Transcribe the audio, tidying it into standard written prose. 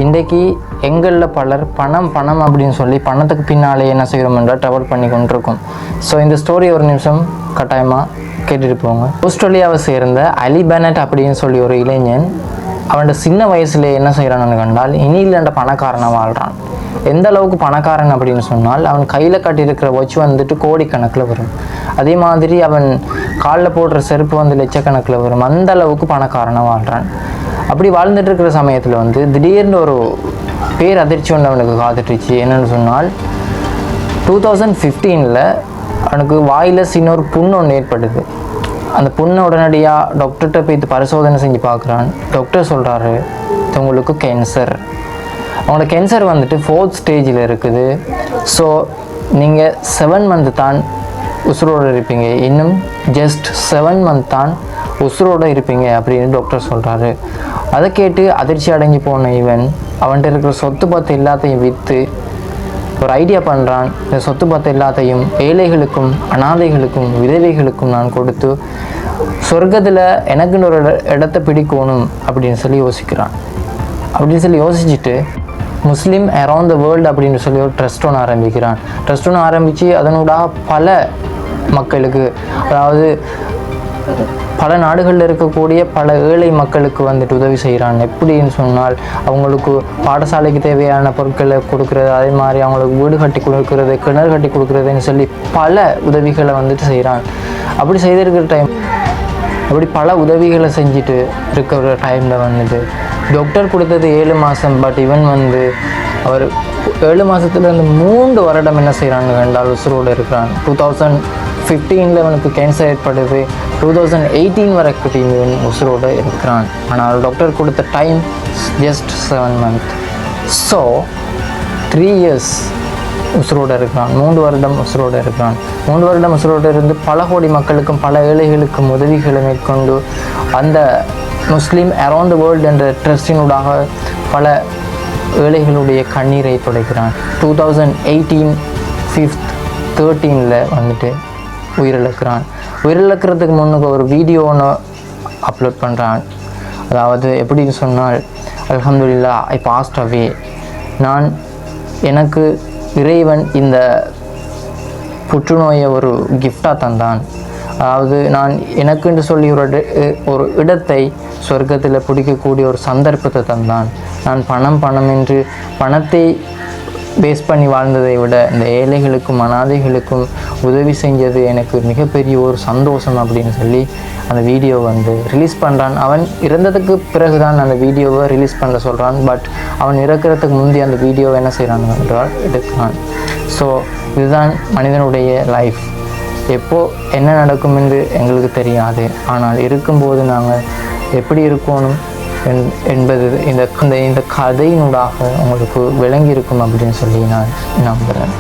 இன்றைக்கு எங்களில் பலர் பணம் அப்படின்னு சொல்லி பணத்துக்கு பின்னாலே என்ன செய்கிறோம் என்றால் ட்ராவல் பண்ணி கொண்டிருக்கோம். ஸோ இந்த ஸ்டோரி ஒரு நிமிஷம் கட்டாயமாக கேட்டுட்டு போங்க. ஆஸ்திரேலியாவை சேர்ந்த அலி பெனட் அப்படின்னு சொல்லி ஒரு இளைஞன் அவனோட சின்ன வயசுல என்ன செய்கிறான்னு கண்டால் இனியில்ண்ட பணக்காரனாக வாழ்கிறான். எந்த அளவுக்கு பணக்காரன் அப்படின்னு சொன்னால் அவன் கையில் கட்டியிருக்கிற வாட்ச் வந்துட்டு கோடிக்கணக்கில் வரும். அதே மாதிரி அவன் காலில் போடுற செருப்பு வந்து லட்சக்கணக்கில் வரும். அந்த அளவுக்கு பணக்காரனாக வாழ்கிறான். அப்படி வாழ்ந்துட்டு இருக்கிற சமயத்தில் வந்து திடீர்னு ஒரு பேர் அதிர்ச்சி ஒன்று அவனுக்கு காத்துட்டுச்சு. என்னென்னு சொன்னால் 2015 அவனுக்கு வாயில் சின்ன ஒரு புண்ணு ஒன்று ஏற்படுது. அந்த புண்ணை உடனடியாக டாக்டர்கிட்ட போய் பரிசோதனை செஞ்சு பார்க்குறான். டாக்டர் சொல்கிறாரு, உங்களுக்கு கேன்சர். அவங்களோட கேன்சர் வந்துட்டு 4th ஸ்டேஜில் இருக்குது. ஸோ நீங்கள் 7 மந்த் தான் உசுரோடு இருப்பீங்க, இன்னும் ஜஸ்ட் 7 மந்த் தான் உசுரோடு இருப்பீங்க அப்படின்னு டாக்டர் சொல்கிறாரு. அதை கேட்டு அதிர்ச்சி அடைஞ்சு போன இவன் அவன்கிட்ட இருக்கிற சொத்து பத்து எல்லாத்தையும் விற்று ஒரு ஐடியா பண்ணுறான். இந்த சொத்து பத்து எல்லாத்தையும் ஏழைகளுக்கும் அனாதைகளுக்கும் விதவைகளுக்கும் நான் கொடுத்து சொர்க்கத்தில் எனக்குன்னு ஒரு இடத்த பிடிக்கணும் அப்படின்னு சொல்லி யோசிக்கிறான். அப்படின்னு சொல்லி யோசிச்சுட்டு முஸ்லீம் அரவுண்ட் த வேர்ல்டு அப்படின்னு சொல்லி ஒரு ட்ரஸ்ட் ஒன்று ஆரம்பிக்கிறான். ட்ரஸ்ட் ஒன்று ஆரம்பித்து அதனூடாக பல மக்களுக்கு, அதாவது பல நாடுகளில் இருக்கக்கூடிய பல ஏழை மக்களுக்கு வந்துட்டு உதவி செய்கிறான். எப்படின்னு சொன்னால் அவங்களுக்கு பாடசாலைக்கு தேவையான பொருட்களை கொடுக்குறது, அதே மாதிரி அவங்களுக்கு வீடு கட்டி கொடுக்குறது, கிணறு கட்டி கொடுக்குறதுன்னு சொல்லி பல உதவிகளை வந்துட்டு செய்கிறான். அப்படி செய்திருக்கிற டைம், அப்படி பல உதவிகளை செஞ்சுட்டு இருக்கிற டைமில் வந்துட்டு டாக்டர் கொடுத்தது 7 மாதம். பட் இவன் வந்து அவர் 7 மாதத்துலேருந்து 3 வருடம் என்ன செய்கிறான்னு கண்டால் உசுரோடு இருக்கிறான். 2015 அவனுக்கு கேன்சர் ஏற்படுது. 2018 வரைக்கும் இவன் உசுரோடு இருக்கிறான். ஆனால் டாக்டர் கொடுத்த time just 7 month. So 3 years உசுரோடு இருக்கிறான். 3 வருடம் உசுரோடு இருக்கிறான். 3 வருடம் உசுரோடு இருந்து பல கோடி மக்களுக்கும் பல ஏழைகளுக்கும் உதவிகளை மேற்கொண்டு அந்த முஸ்லீம் அரவுண்ட் த வேர்ல்டு என்ற ட்ரஸ்டினூடாக பல ஏழைகளுடைய கண்ணீரை துடைக்கிறான். 2018 5th 13 வந்துட்டு உயிரிழக்கிறான். உயிரிழக்கிறதுக்கு முன்னுக்கு ஒரு வீடியோ ஒன்று அப்லோட் பண்ணுறான். அதாவது எப்படின்னு சொன்னால், அல்ஹம்துலில்லாஹ் ஐ பாஸ்ட் அவே. எனக்கு இறைவன் இந்த புற்றுநோயை ஒரு கிஃப்டாக தந்தான். அதாவது நான் எனக்குன்னு சொல்லி ஒரு இடத்தை சொர்க்கத்தில் பிடிக்கக்கூடிய ஒரு சந்தர்ப்பத்தை தந்தான். நான் பணம் என்று பணத்தை பேஸ் பண்ணி வாழ்ந்ததை விட இந்த ஏழைகளுக்கும் அனாதைகளுக்கும் உதவி செஞ்சது எனக்கு மிகப்பெரிய ஒரு சந்தோஷம் அப்படின்னு சொல்லி அந்த வீடியோ வந்து ரிலீஸ் பண்ணுறான். அவன் இறந்ததுக்கு பிறகு தான் அந்த வீடியோவை ரிலீஸ் பண்ண சொல்கிறான். பட் அவன் இறக்கிறதுக்கு முந்தைய அந்த வீடியோவை என்ன செய்கிறான் என்றால் எடுக்கிறான். ஸோ இதுதான் மனிதனுடைய லைஃப். எப்போது என்ன நடக்கும் என்று எங்களுக்கு தெரியாது. ஆனால் இருக்கும்போது நாங்கள் எப்படி இருக்கணும் என்பது இந்த கதையினூடாக உங்களுக்கு விளங்கி இருக்கும் அப்படின்னு சொல்லி நான் நம்புகிறேன்.